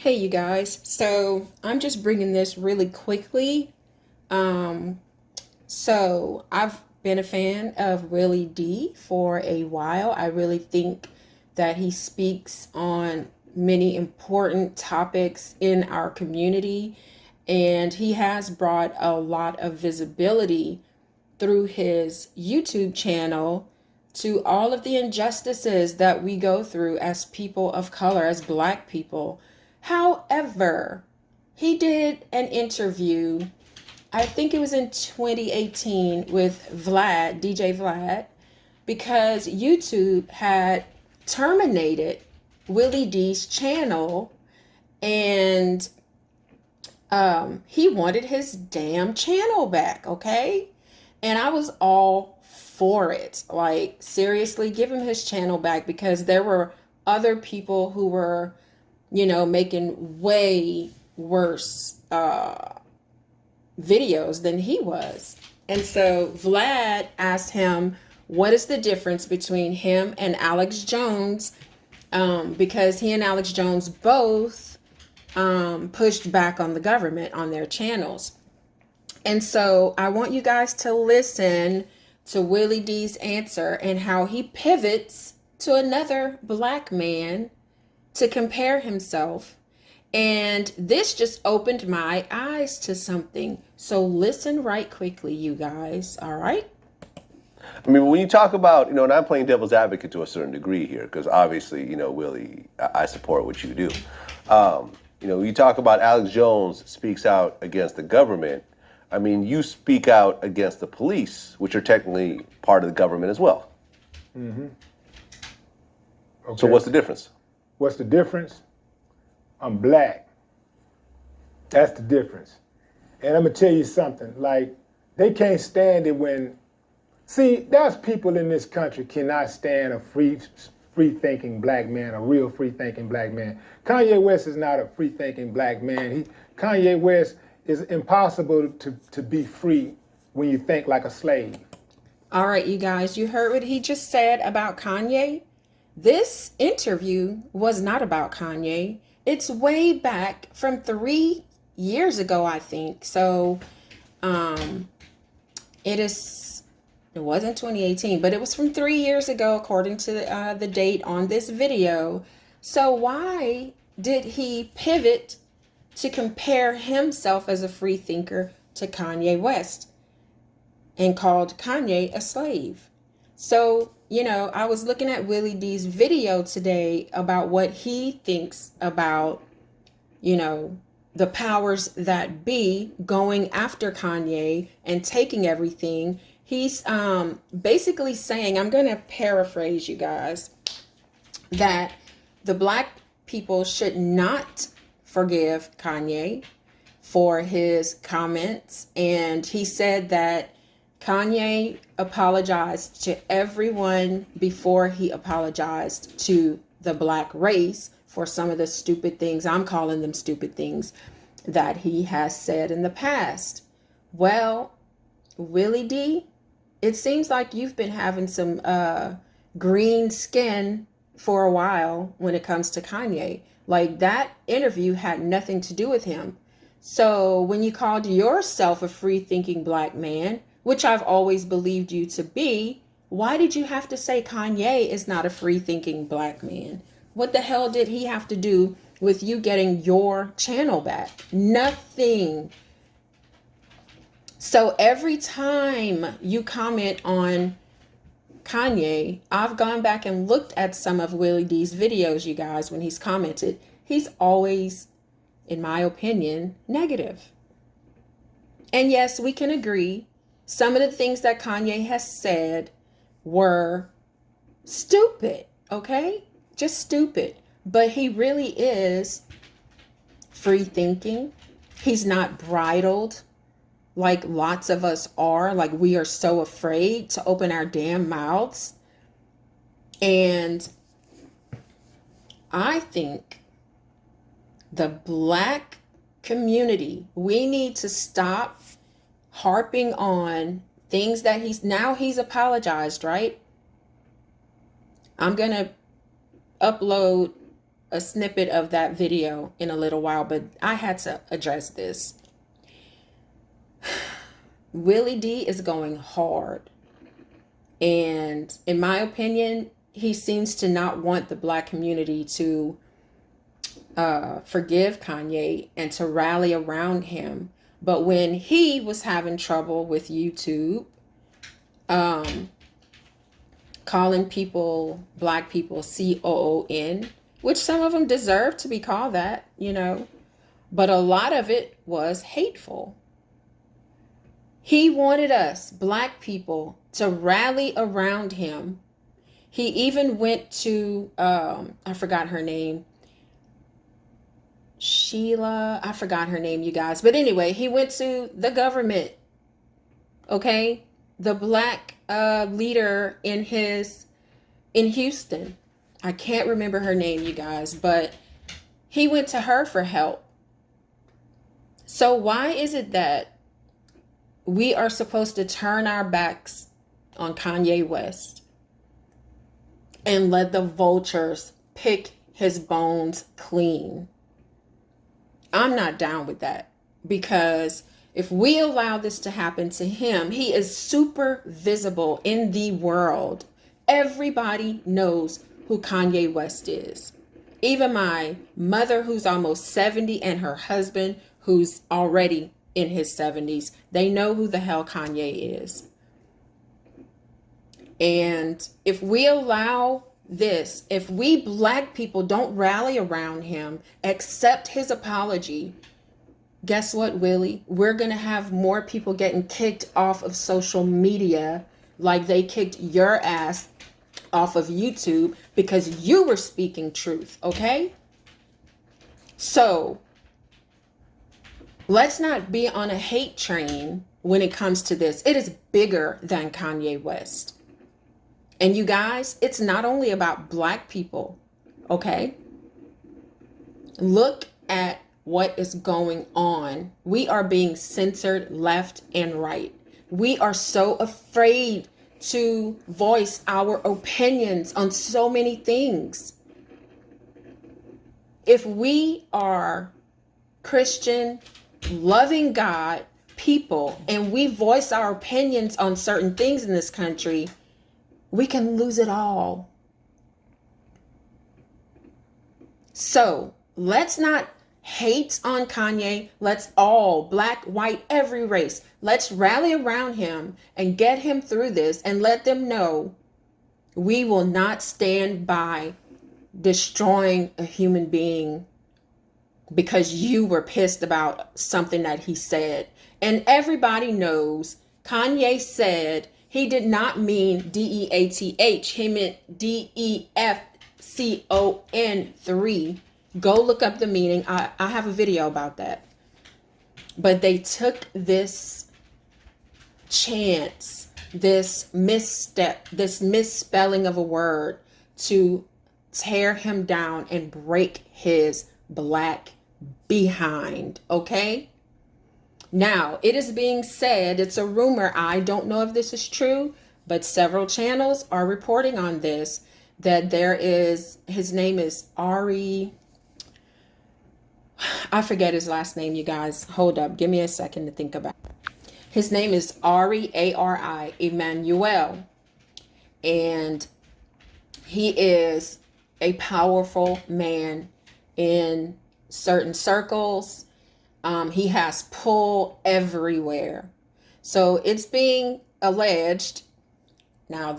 Hey, you guys. So I'm just bringing this really quickly. Um, I've been a fan of Willie D for a while. I really think that he speaks on many important topics in our community, and he has brought a lot of visibility through his YouTube channel to all of the injustices that we go through as people of color, as Black people. However, he did an interview, I think it was in 2018, with DJ Vlad, because YouTube had terminated Willie D's channel, and he wanted his damn channel back, okay? And I was all for it. Like, seriously, give him his channel back, because there were other people who were, making way worse videos than he was. And so Vlad asked him, what is the difference between him and Alex Jones? Because he and Alex Jones both pushed back on the government on their channels. And so I want you guys to listen to Willie D's answer and how he pivots to another Black man to compare himself. And this just opened my eyes to something. So listen right quickly, you guys. All right? I mean, when you talk about, and I'm playing devil's advocate to a certain degree here, because obviously, Willie, I support what you do. When you talk about Alex Jones speaks out against the government, I mean, you speak out against the police, which are technically part of the government as well. Mm-hmm. Okay. So what's the difference? What's the difference? I'm Black. That's the difference. And I'm going to tell you something. Like, they can't stand it when... See, there's people in this country cannot stand a free-thinking Black man, a real free-thinking Black man. Kanye West is not a free-thinking Black man. Kanye West is impossible to be free when you think like a slave. All right, you guys, you heard what he just said about Kanye? This interview was not about Kanye. It's way back from 3 years ago, I think. So it wasn't 2018, but it was from 3 years ago, according to the date on this video. So why did he pivot to compare himself as a free thinker to Kanye West and called Kanye a slave? So, I was looking at Willie D's video today about what he thinks about, the powers that be going after Kanye and taking everything. He's basically saying, I'm going to paraphrase you guys, that the Black people should not forgive Kanye for his comments. And he said that Kanye apologized to everyone before he apologized to the Black race for some of the stupid things, I'm calling them stupid things, that he has said in the past. Well, Willie D, it seems like you've been having some green skin for a while when it comes to Kanye. Like, that interview had nothing to do with him. So when you called yourself a free-thinking Black man, which I've always believed you to be, why did you have to say Kanye is not a free-thinking Black man? What the hell did he have to do with you getting your channel back? Nothing. So every time you comment on Kanye, I've gone back and looked at some of Willie D's videos, you guys, when he's commented. He's always, in my opinion, negative. And yes, we can agree, some of the things that Kanye has said were stupid, okay? Just stupid. But he really is free thinking. He's not bridled like lots of us are. Like, we are so afraid to open our damn mouths. And I think the Black community, we need to stop harping on things that he's apologized, right? I'm going to upload a snippet of that video in a little while, but I had to address this. Willie D is going hard. And in my opinion, he seems to not want the Black community to forgive Kanye and to rally around him. But when he was having trouble with YouTube, calling people, Black people, COON, which some of them deserve to be called that, you know, but a lot of it was hateful. He wanted us, Black people, to rally around him. He even went to, I forgot her name, Sheila, I forgot her name, you guys. But anyway, he went to the government, okay? The Black leader in Houston. I can't remember her name, you guys, but he went to her for help. So why is it that we are supposed to turn our backs on Kanye West and let the vultures pick his bones clean? I'm not down with that, because if we allow this to happen to him, he is super visible in the world. Everybody knows who Kanye West is. Even my mother, who's almost 70, and her husband, who's already in his 70s, they know who the hell Kanye is. And if we allow this, if we Black people don't rally around him, accept his apology, guess what, Willie? We're going to have more people getting kicked off of social media like they kicked your ass off of YouTube because you were speaking truth, okay? So let's not be on a hate train when it comes to this. It is bigger than Kanye West. And you guys, it's not only about Black people, okay? Look at what is going on. We are being censored left and right. We are so afraid to voice our opinions on so many things. If we are Christian, loving God people, and we voice our opinions on certain things in this country, we can lose it all. So let's not hate on Kanye. Let's all, Black, white, every race, let's rally around him and get him through this and let them know we will not stand by destroying a human being because you were pissed about something that he said. And everybody knows Kanye said he did not mean DEATH. He meant DEFCON3. Go look up the meaning. I have a video about that. But they took this chance, this misstep, this misspelling of a word to tear him down and break his Black behind, okay? Now, it is being said, it's a rumor, I don't know if this is true, but several channels are reporting on this, that there is, his name is Ari, I forget his last name, you guys. Hold up, give me a second to think about it. His name is Ari, A-R-I, Emmanuel, and he is a powerful man in certain circles. He has pull everywhere. So it's being alleged. Now,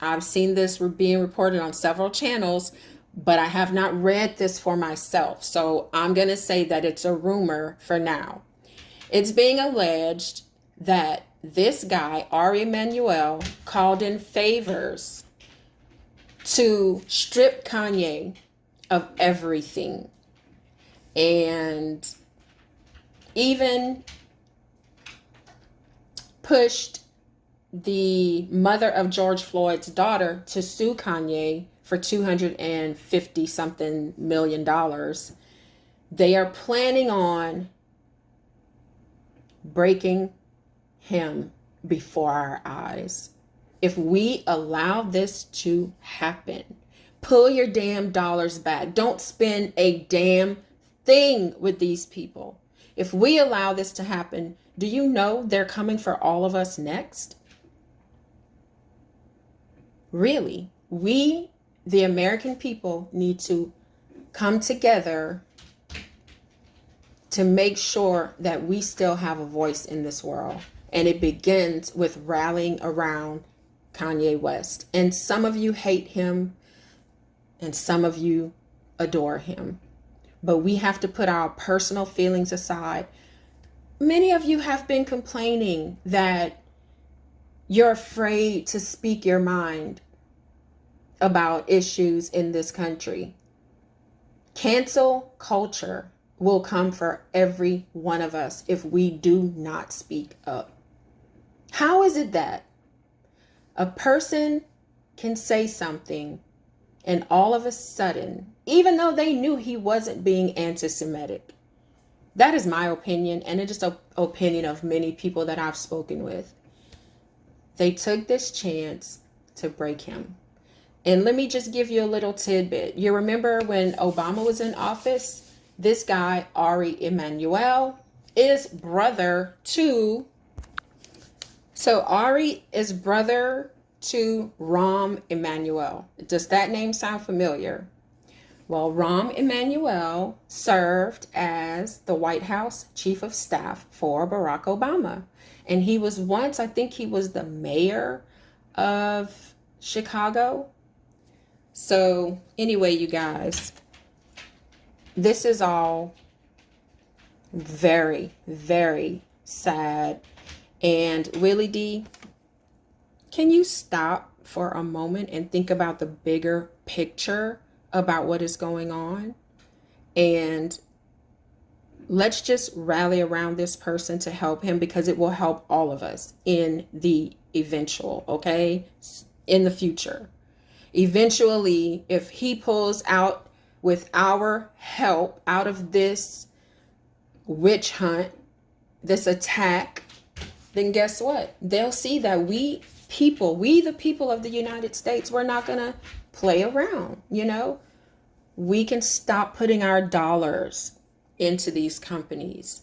I've seen this being reported on several channels, but I have not read this for myself. So I'm going to say that it's a rumor for now. It's being alleged that this guy, Ari Emanuel, called in favors to strip Kanye of everything. And even pushed the mother of George Floyd's daughter to sue Kanye for $250 something million. They are planning on breaking him before our eyes. If we allow this to happen, Pull your damn dollars back. Don't spend a damn thing with these people. If we allow this to happen, do you know they're coming for all of us next? Really, we, the American people, need to come together to make sure that we still have a voice in this world. And it begins with rallying around Kanye West. And some of you hate him and some of you adore him. But we have to put our personal feelings aside. Many of you have been complaining that you're afraid to speak your mind about issues in this country. Cancel culture will come for every one of us if we do not speak up. How is it that a person can say something and all of a sudden, even though they knew he wasn't being anti-Semitic, that is my opinion, and it is the opinion of many people that I've spoken with, they took this chance to break him. And let me just give you a little tidbit. You remember when Obama was in office, this guy, Ari Emanuel, is brother to, so Ari is brother to Rahm Emanuel. Does that name sound familiar? Well, Rahm Emanuel served as the White House chief of staff for Barack Obama. And he was once, I think he was the mayor of Chicago. So anyway, you guys, this is all very, very sad. And Willie D, can you stop for a moment and think about the bigger picture about what is going on? And let's just rally around this person to help him, because it will help all of us in the eventual, okay? In the future. Eventually, if he pulls out with our help out of this witch hunt, this attack, then guess what? They'll see that we the people of the United States, we're not going to play around, you know? We can stop putting our dollars into these companies.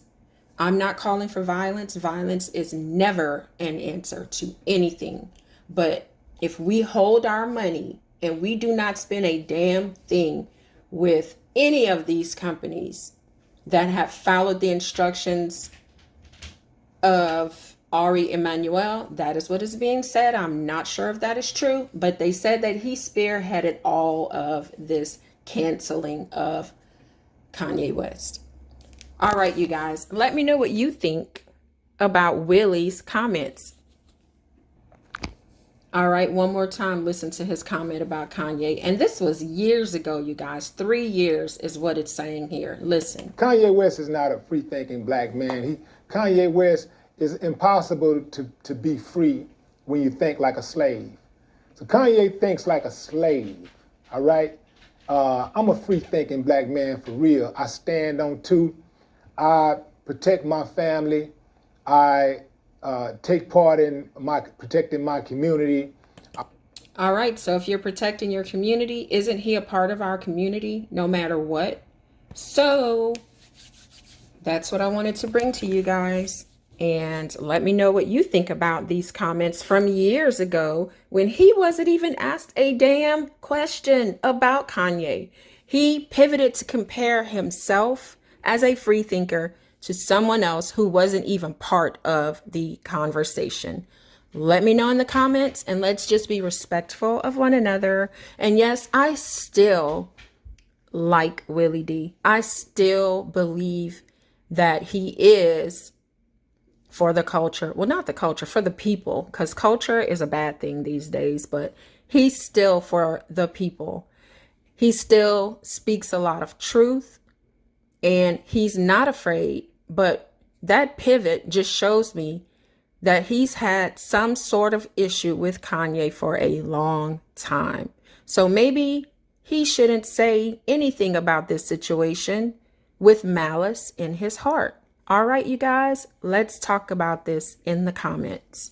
I'm not calling for violence. Violence is never an answer to anything. But if we hold our money and we do not spend a damn thing with any of these companies that have followed the instructions of Ari Emanuel, that is what is being said. I'm not sure if that is true, but they said that he spearheaded all of this canceling of Kanye West. All right, you guys, let me know what you think about Willie's comments. All right, one more time, listen to his comment about Kanye. And this was years ago, you guys. 3 years is what it's saying here. Listen. Kanye West is not a free-thinking black man. Kanye West is impossible to be free when you think like a slave. So Kanye thinks like a slave, all right? I'm a free-thinking black man for real. I stand on two. I protect my family. I take part in protecting my community. All right, so if you're protecting your community, isn't he a part of our community no matter what? So that's what I wanted to bring to you guys. And let me know what you think about these comments from years ago when he wasn't even asked a damn question about Kanye. He pivoted to compare himself as a free thinker to someone else who wasn't even part of the conversation. Let me know in the comments, and let's just be respectful of one another. And yes, I still like Willie D. I still believe that he is for the culture. Well, not the culture, for the people, because culture is a bad thing these days, but he's still for the people. He still speaks a lot of truth, and he's not afraid. But that pivot just shows me that he's had some sort of issue with Kanye for a long time. So maybe he shouldn't say anything about this situation with malice in his heart. All right, you guys, let's talk about this in the comments.